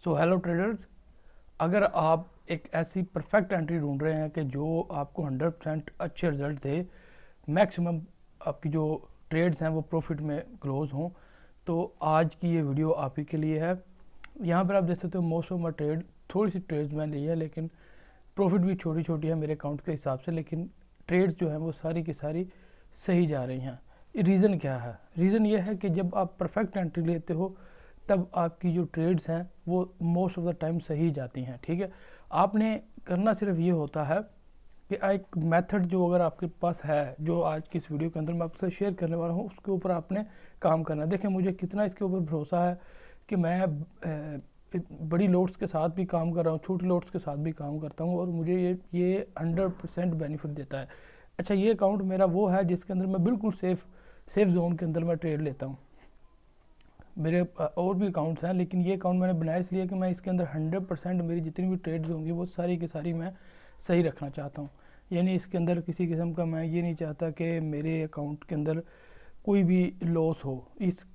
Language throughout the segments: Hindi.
सो हेलो ट्रेडर्स, अगर आप एक ऐसी परफेक्ट एंट्री ढूंढ रहे हैं कि जो आपको 100% अच्छे रिजल्ट दे, मैक्सिमम आपकी जो ट्रेड्स हैं वो प्रॉफिट में क्लोज हों, तो आज की ये वीडियो आप ही के लिए है। यहाँ पर आप देख सकते हो मोस्ट ऑफ माई ट्रेड, थोड़ी सी ट्रेड्स मैंने ली है लेकिन प्रॉफिट भी छोटी छोटी है मेरे अकाउंट के हिसाब से, लेकिन ट्रेड्स जो हैं वो सारी की सारी सही जा रही हैं। रीज़न क्या है? रीज़न ये है कि जब आप परफेक्ट एंट्री लेते हो तब आपकी जो ट्रेड्स हैं वो मोस्ट ऑफ द टाइम सही जाती हैं। ठीक है, आपने करना सिर्फ ये होता है कि एक मेथड जो अगर आपके पास है, जो आज की इस वीडियो के अंदर मैं आपसे शेयर करने वाला हूँ, उसके ऊपर आपने काम करना है। देखें मुझे कितना इसके ऊपर भरोसा है कि मैं बड़ी लोड्स के साथ भी काम कर रहा हूँ, छोटी लोड्स के साथ भी काम करता हूँ और मुझे ये 100% बेनिफिट देता है। अच्छा, ये अकाउंट मेरा वो है जिसके अंदर मैं बिल्कुल सेफ जोन के अंदर मैं ट्रेड लेता हूँ। मेरे और भी अकाउंट्स हैं लेकिन ये अकाउंट मैंने बनाया इसलिए कि मैं इसके अंदर 100% मेरी जितनी भी ट्रेड्स होंगी वो सारी की सारी मैं सही रखना चाहता हूँ। यानी इसके अंदर किसी किस्म का मैं ये नहीं चाहता कि मेरे अकाउंट के अंदर कोई भी लॉस हो। इस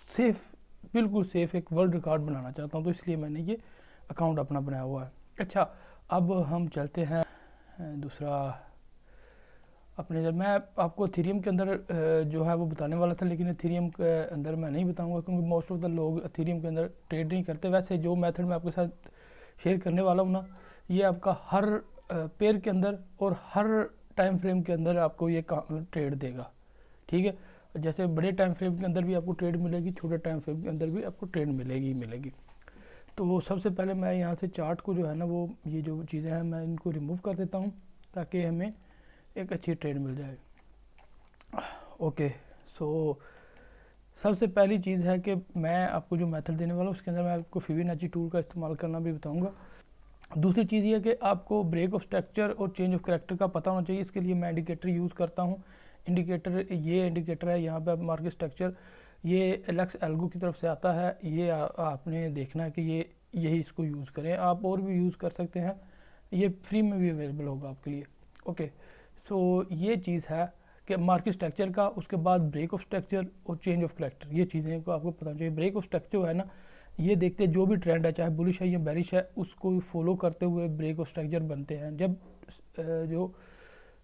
सेफ, बिल्कुल सेफ एक वर्ल्ड रिकॉर्ड बनाना चाहता हूँ, तो इसलिए मैंने ये अकाउंट अपना बनाया हुआ है। अच्छा, अब हम चलते हैं दूसरा अपने। जब मैं आपको एथेरियम के अंदर जो है वो बताने वाला था, लेकिन एथेरियम के अंदर मैं नहीं बताऊंगा क्योंकि मोस्ट ऑफ द लोग एथेरियम के अंदर ट्रेड नहीं करते। वैसे जो मेथड मैं आपके साथ शेयर करने वाला हूँ ना, ये आपका हर पेयर के अंदर और हर टाइम फ्रेम के अंदर आपको ये ट्रेड देगा। ठीक है, जैसे बड़े टाइम फ्रेम के अंदर भी आपको ट्रेड मिलेगी, छोटे टाइम फ्रेम के अंदर भी आपको ट्रेड मिलेगी ही मिलेगी। तो सबसे पहले मैं यहाँ से चार्ट को जो है ना, वो ये जो चीज़ें हैं मैं इनको रिमूव कर देता हूँ ताकि हमें एक अच्छी ट्रेड मिल जाए। ओके, सो सबसे पहली चीज़ है कि मैं आपको जो मेथड देने वाला हूँ उसके अंदर मैं आपको फिबोनाची टूल का इस्तेमाल करना भी बताऊंगा। दूसरी चीज़ ये है कि आपको ब्रेक ऑफ स्ट्रक्चर और चेंज ऑफ करैक्टर का पता होना चाहिए। इसके लिए मैं इंडिकेटर यूज़ करता हूँ। इंडिकेटर, ये इंडिकेटर है यहाँ पे आप मार्केट स्ट्रक्चर, ये एलेक्स एल्गो की तरफ से आता है। ये आपने देखना है कि ये यही इसको यूज़ करें। आप और भी यूज़ कर सकते हैं, ये फ्री में भी अवेलेबल होगा आपके लिए। ओके, सो ये चीज़ है कि मार्केट स्ट्रक्चर का, उसके बाद ब्रेक ऑफ स्ट्रक्चर और चेंज ऑफ करैक्टर, ये चीज़ें को आपको पता चाहिए। ब्रेक ऑफ स्ट्रक्चर है ना, ये देखते हैं जो भी ट्रेंड है चाहे बुलिश है या बेरिश है, उसको फॉलो करते हुए ब्रेक ऑफ स्ट्रक्चर बनते हैं। जब जो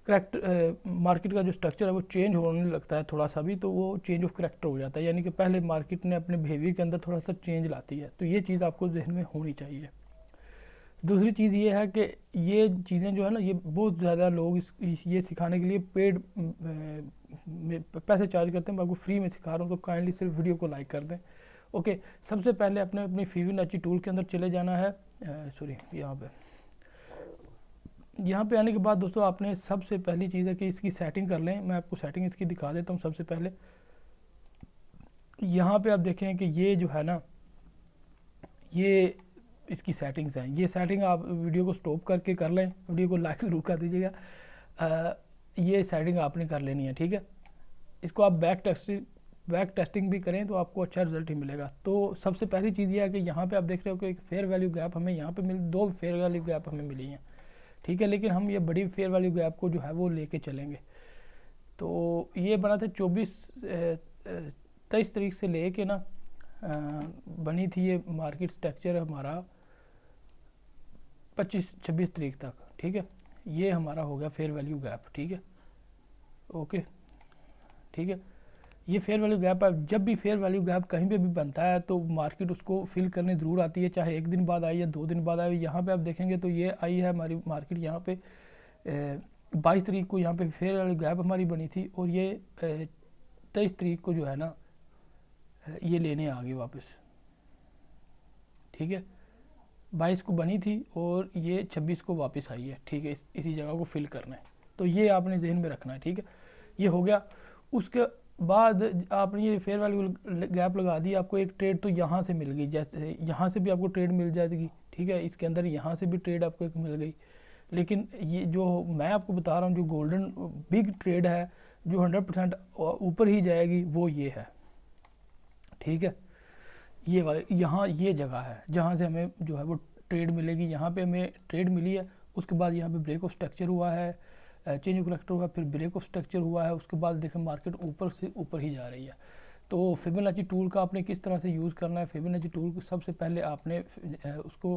करेक्ट मार्केट का जो स्ट्रक्चर है वो चेंज होने लगता है थोड़ा सा भी, तो वो चेंज ऑफ करेक्टर हो जाता है, यानी कि पहले मार्केट ने अपने बिहेवियर के अंदर थोड़ा सा चेंज लाती है। तो ये चीज़ आपको जहन में होनी चाहिए। दूसरी चीज़ ये है कि ये चीज़ें जो है ना, ये बहुत ज़्यादा लोग ये सिखाने के लिए पेड पैसे चार्ज करते हैं। मैं आपको फ्री में सिखा रहा हूँ, तो काइंडली सिर्फ वीडियो को लाइक कर दें। ओके, सबसे पहले अपने अपनी फिबोनाची टूल के अंदर चले जाना है। सॉरी, यहाँ पे आने के बाद दोस्तों आपने सबसे पहली चीज़ है कि इसकी सेटिंग कर लें। मैं आपको सेटिंग इसकी दिखा देता हूँ। सबसे पहले यहाँ पे आप देखें कि ये जो है ना, ये इसकी सेटिंग्स हैं। ये सेटिंग आप वीडियो को स्टॉप करके कर लें, वीडियो को लाइक ज़रूर कर दीजिएगा। ये सेटिंग आपने कर लेनी है। ठीक है, इसको आप बैक टेस्टिंग भी करें तो आपको अच्छा रिजल्ट ही मिलेगा। तो सबसे पहली चीज़ ये है कि यहाँ पे आप देख रहे हो कि एक फेयर वैल्यू गैप हमें यहाँ पे दो फेयर वैल्यू गैप हमें मिली हैं। ठीक है, लेकिन हम ये बड़ी फेयर वैल्यू गैप को जो है वो लेके चलेंगे। तो ये बना था 23 तारीख से ले के ना बनी थी ये मार्केट स्ट्रक्चर हमारा 25-26 तारीख तक। ठीक है, ये हमारा हो गया फेयर वैल्यू गैप। ठीक है, ओके, ठीक है, ये फेयर वैल्यू गैप है। जब भी फेयर वैल्यू गैप कहीं पे भी बनता है तो मार्केट उसको फिल करने ज़रूर आती है, चाहे एक दिन बाद आई या 2 दिन बाद आई। यहाँ पे आप देखेंगे तो ये आई है हमारी मार्केट, यहाँ पे 22 तारीख को यहाँ पे फेयर वैल्यू गैप हमारी बनी थी और ये 23 तारीख को जो है ना ये लेने आ गई वापस। ठीक है, 22 को बनी थी और ये 26 को वापस आई है। ठीक है, इसी जगह को फिल करना है, तो ये आपने जहन में रखना है। ठीक है, ये हो गया। उसके बाद आपने ये फेयर वैल्यू गैप लगा दी, आपको एक ट्रेड तो यहाँ से मिल गई, जैसे यहाँ से भी आपको ट्रेड मिल जाएगी। ठीक है, इसके अंदर यहाँ से भी ट्रेड आपको एक मिल गई, लेकिन ये जो मैं आपको बता रहा हूँ जो गोल्डन बिग ट्रेड है जो 100% ऊपर ही जाएगी, वो ये है। ठीक है, ये वाले यहाँ ये जगह है जहाँ से हमें जो है वो ट्रेड मिलेगी। यहाँ पे हमें ट्रेड मिली है, उसके बाद यहाँ पे ब्रेक ऑफ स्ट्रक्चर हुआ है, चेंज ऑफ करैक्टर हुआ, फिर ब्रेक ऑफ स्ट्रक्चर हुआ है, उसके बाद देखें मार्केट ऊपर से ऊपर ही जा रही है। तो फिबोनाची टूल का आपने किस तरह से यूज़ करना है, फिबोनाची टूल को सबसे पहले आपने उसको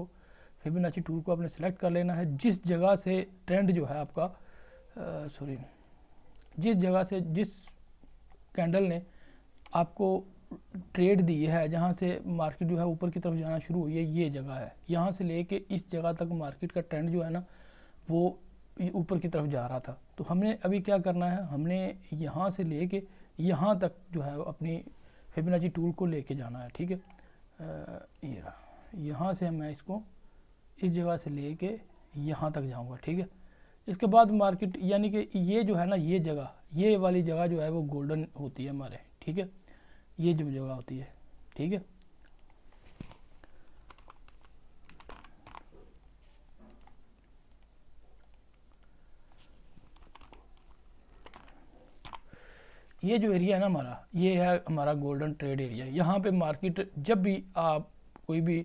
फिबोनाची टूल को आपने सेलेक्ट कर लेना है। जिस जगह से ट्रेंड जो है आपका जिस जगह से जिस कैंडल ने आपको ट्रेड दी है, जहाँ से मार्केट जो है ऊपर की तरफ जाना शुरू हुई है, ये जगह है। यहाँ से लेके इस जगह तक मार्केट का ट्रेंड जो है ना वो ऊपर की तरफ जा रहा था। तो हमने अभी क्या करना है, हमने यहाँ से लेके यहाँ तक जो है अपनी फिबोनाची टूल को लेके जाना है। ठीक है, ये रहा, यहाँ से मैं इसको इस जगह से लेके यहाँ तक जाऊँगा। ठीक है, इसके बाद मार्केट यानी कि ये जो है ना, ये जगह, ये वाली जगह जो है वो गोल्डन होती है हमारे। ठीक है, ये जो जगह होती है। ठीक है, ये जो एरिया है ना हमारा, ये है हमारा गोल्डन ट्रेड एरिया। यहाँ पे मार्केट जब भी आप कोई भी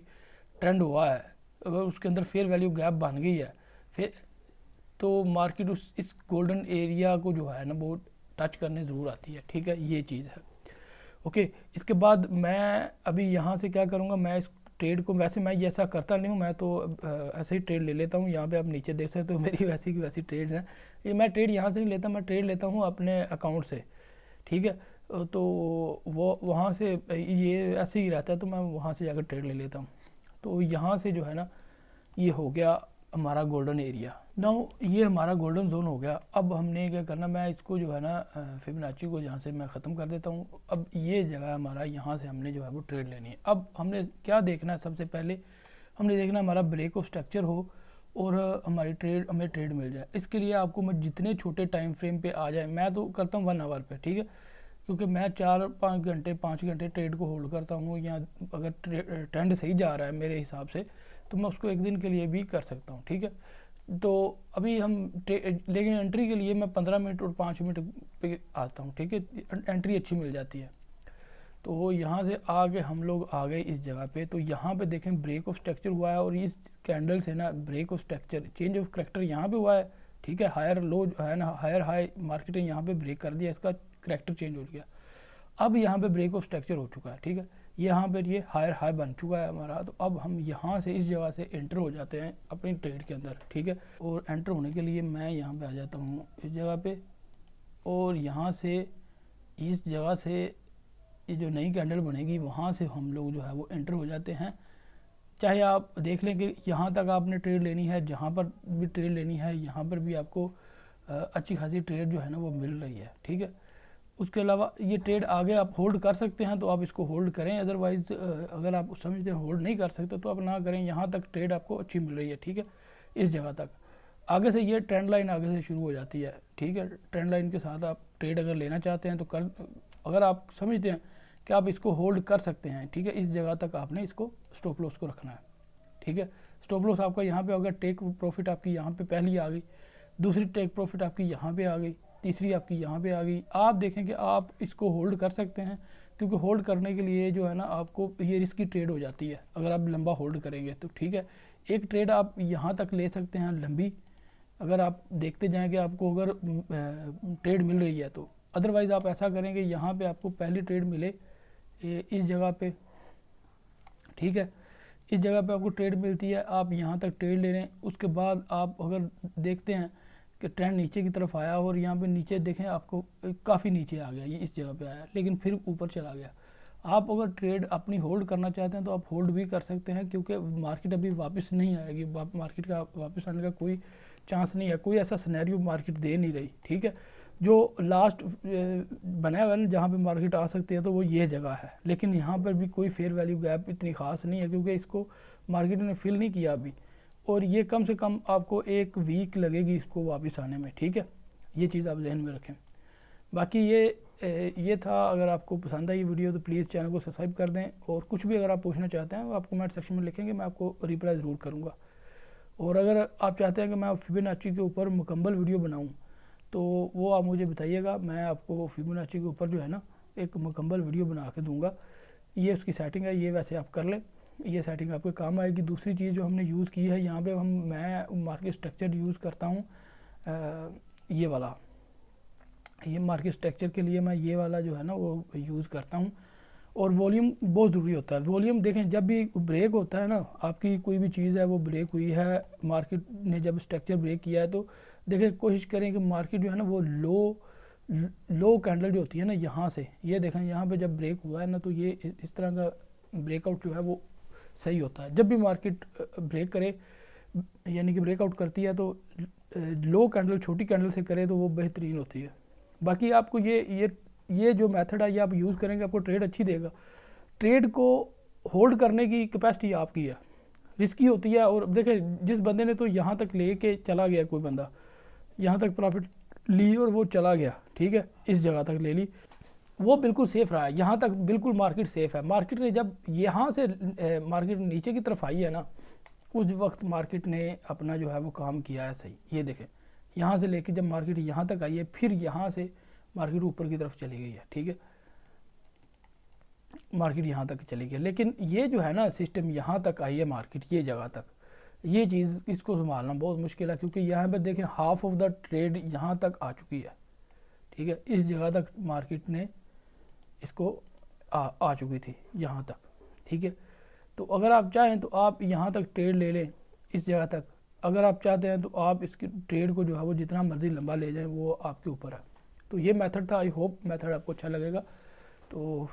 ट्रेंड हुआ है, अगर उसके अंदर फेयर वैल्यू गैप बन गई है फिर तो मार्केट इस गोल्डन एरिया को जो है ना वो टच करने ज़रूर आती है। ठीक है, ये चीज़ है। ओके, इसके बाद मैं अभी यहाँ से क्या करूँगा, मैं इस ट्रेड को, वैसे मैं ये ऐसा करता नहीं हूँ, मैं तो ऐसे ही ट्रेड ले लेता हूँ। यहाँ पे आप नीचे देख सकते हो मेरी वैसी की वैसी ट्रेड है। ये मैं ट्रेड यहाँ से नहीं लेता, मैं ट्रेड लेता हूँ अपने अकाउंट से। ठीक है, तो वो वहाँ से ये ऐसे ही रहता है, तो मैं वहाँ से जाकर ट्रेड ले लेता हूँ। तो यहाँ से जो है ना ये हो गया हमारा गोल्डन एरिया। नाउ ये हमारा गोल्डन जोन हो गया। अब हमने क्या करना, मैं इसको जो है ना फिबोनाची को यहाँ से मैं ख़त्म कर देता हूँ। अब ये जगह हमारा, यहाँ से हमने जो है वो ट्रेड लेनी है। अब हमने क्या देखना है, सबसे पहले हमने देखना हमारा ब्रेक ऑफ स्ट्रक्चर हो और हमें ट्रेड मिल जाए। इसके लिए आपको मैं जितने छोटे टाइम फ्रेम पे आ जाए, मैं तो करता हूँ 1 आवर पे। ठीक है, क्योंकि मैं 5 घंटे ट्रेड को होल्ड करता हूँ, या अगर ट्रेंड सही जा रहा है मेरे हिसाब से तो मैं उसको 1 दिन के लिए भी कर सकता हूँ। ठीक है, तो अभी हम लेकिन एंट्री के लिए मैं 15 मिनट और 5 मिनट पे आता हूँ। ठीक है, एंट्री अच्छी मिल जाती है। तो यहाँ से आगे हम लोग आ गए इस जगह पे। तो यहाँ पे देखें ब्रेक ऑफ स्ट्रक्चर हुआ है, और इस कैंडल से ना break of structure, change of character यहाँ पे हुआ है। ठीक है, हायर लो है ना, हायर हाई मार्केट ने यहाँ पे ब्रेक कर दिया, इसका करेक्टर चेंज हो गया। अब यहाँ पे ब्रेक ऑफ स्ट्रक्चर हो चुका है। ठीक है, यहाँ पर ये हायर हाई बन चुका है हमारा। तो अब हम यहाँ से इस जगह से एंटर हो जाते हैं अपनी ट्रेड के अंदर। ठीक है, और एंटर होने के लिए मैं यहाँ पे आ जाता हूँ इस जगह पे, और यहाँ से इस जगह से ये जो नई कैंडल बनेगी वहाँ से हम लोग जो है वो एंटर हो जाते हैं। चाहे आप देख लें कि यहाँ तक आपने ट्रेड लेनी है, जहाँ पर भी ट्रेड लेनी है, यहाँ पर भी आपको अच्छी खासी ट्रेड जो है ना वो मिल रही है। ठीक है, उसके अलावा ये ट्रेड आगे आप होल्ड कर सकते हैं तो आप इसको होल्ड करें, अदरवाइज़ अगर आप समझते हैं होल्ड नहीं कर सकते तो आप ना करें। यहाँ तक ट्रेड आपको अच्छी मिल रही है। ठीक है, इस जगह तक आगे से ये ट्रेंड लाइन आगे से शुरू हो जाती है। ठीक है, ट्रेंड लाइन के साथ आप ट्रेड अगर लेना चाहते हैं तो कर, अगर आप समझते हैं कि आप इसको होल्ड कर सकते हैं। ठीक है, इस जगह तक आपने इसको स्टॉप लॉस को रखना है। ठीक है, स्टॉप लॉस आपका यहाँ पे अगर टेक प्रॉफिट आपकी यहाँ पे पहली आ गई, दूसरी टेक प्रॉफिट आपकी यहाँ पे आ गई, तीसरी आपकी यहाँ पे आ गई। आप देखें कि आप इसको होल्ड कर सकते हैं, क्योंकि होल्ड करने के लिए जो है ना आपको ये रिस्की ट्रेड हो जाती है अगर आप लंबा होल्ड करेंगे तो। ठीक है, एक ट्रेड आप यहाँ तक ले सकते हैं लंबी, अगर आप देखते जाएँ कि आपको अगर ट्रेड मिल रही है तो। अदरवाइज़ आप ऐसा करेंगे, यहाँ पे आपको पहली ट्रेड मिले इस जगह पे। ठीक है, इस जगह पे आपको ट्रेड मिलती है, आप यहाँ तक ट्रेड ले लें। उसके बाद आप अगर देखते हैं कि ट्रेंड नीचे की तरफ आया, और यहाँ पे नीचे देखें आपको काफ़ी नीचे आ गया, ये इस जगह पे आया लेकिन फिर ऊपर चला गया। आप अगर ट्रेड अपनी होल्ड करना चाहते हैं तो आप होल्ड भी कर सकते हैं, क्योंकि मार्केट अभी वापस नहीं आएगी, मार्केट का वापस आने का कोई चांस नहीं है, कोई ऐसा सिनेरियो मार्केट दे नहीं रही। ठीक है, जो लास्ट बनाया हुआ है जहाँ पे मार्केट आ सकती है तो वो ये जगह है, लेकिन यहाँ पर भी कोई फेयर वैल्यू गैप इतनी ख़ास नहीं है, क्योंकि इसको मार्केट ने फिल नहीं किया अभी, और ये कम से कम आपको 1 वीक लगेगी इसको वापस आने में। ठीक है, ये चीज़ आप जहन में रखें। बाकी ये था, अगर आपको पसंद आई वीडियो तो प्लीज़ चैनल को सब्सक्राइब कर दें, और कुछ भी अगर आप पूछना चाहते हैं वो आप कमेंट सेक्शन में लिखेंगे, मैं आपको रिप्लाई ज़रूर करूँगा। और अगर आप चाहते हैं कि मैं फिबोनाची के ऊपर मुकम्मल वीडियो बनाऊँ तो वो आप मुझे बताइएगा, मैं आपको फिबोनाची के ऊपर जो है ना एक मुकम्मल वीडियो बना के दूँगा। ये उसकी सेटिंग है, ये वैसे आप कर लें, ये सेटिंग आपके काम आएगी। दूसरी चीज़ जो हमने यूज़ की है यहाँ पे, मैं मार्केट स्ट्रक्चर यूज़ करता हूँ ये वाला, ये मार्केट स्ट्रक्चर के लिए मैं ये वाला जो है ना वो यूज़ करता हूँ। और वॉल्यूम बहुत ज़रूरी होता है। वॉल्यूम देखें, जब भी ब्रेक होता है ना, आपकी कोई भी चीज़ है वो ब्रेक हुई है, मार्केट ने जब स्ट्रक्चर ब्रेक किया है, तो देखें कोशिश करें कि मार्केट जो है ना वो लो कैंडल जो होती है ना, यहाँ से ये देखें, यहाँ पे जब ब्रेक हुआ है ना, तो ये इस तरह का ब्रेकआउट जो है वो सही होता है। जब भी मार्केट ब्रेक करे, यानी कि ब्रेकआउट करती है, तो लो कैंडल छोटी कैंडल से करे तो वो बेहतरीन होती है। बाकी आपको ये जो मेथड है ये आप यूज़ करेंगे, आपको ट्रेड अच्छी देगा। ट्रेड को होल्ड करने की कैपेसिटी आपकी है, रिस्की होती है। और देखें, जिस बंदे ने तो यहाँ तक ले के चला गया, कोई बंदा यहाँ तक प्रॉफिट ली और वो चला गया, ठीक है, इस जगह तक ले ली, वो बिल्कुल सेफ़ रहा है, यहाँ तक बिल्कुल मार्केट सेफ़ है। मार्केट ने जब यहाँ से मार्केट नीचे की तरफ आई है ना, उस वक्त मार्केट ने अपना जो है वो काम किया है सही। ये देखें, यहाँ से लेके जब मार्केट यहाँ तक आई है, फिर यहाँ से मार्केट ऊपर की तरफ चली गई है, ठीक है, मार्केट यहाँ तक चली गई। लेकिन ये जो है ना सिस्टम, यहाँ तक आई है मार्केट, ये जगह तक, ये चीज़ इसको संभालना बहुत मुश्किल है, क्योंकि यहाँ पे देखें हाफ ऑफ द ट्रेड यहाँ तक आ चुकी है, ठीक है, इस जगह तक मार्केट ने इसको आ चुकी थी यहाँ तक, ठीक है। तो अगर आप चाहें तो आप यहाँ तक ट्रेड ले लें, इस जगह तक। अगर आप चाहते हैं तो आप इसकी ट्रेड को जो है वो जितना मर्ज़ी लंबा ले जाएं, वो आपके ऊपर है। तो ये मेथड था, आई होप मेथड आपको अच्छा लगेगा। तो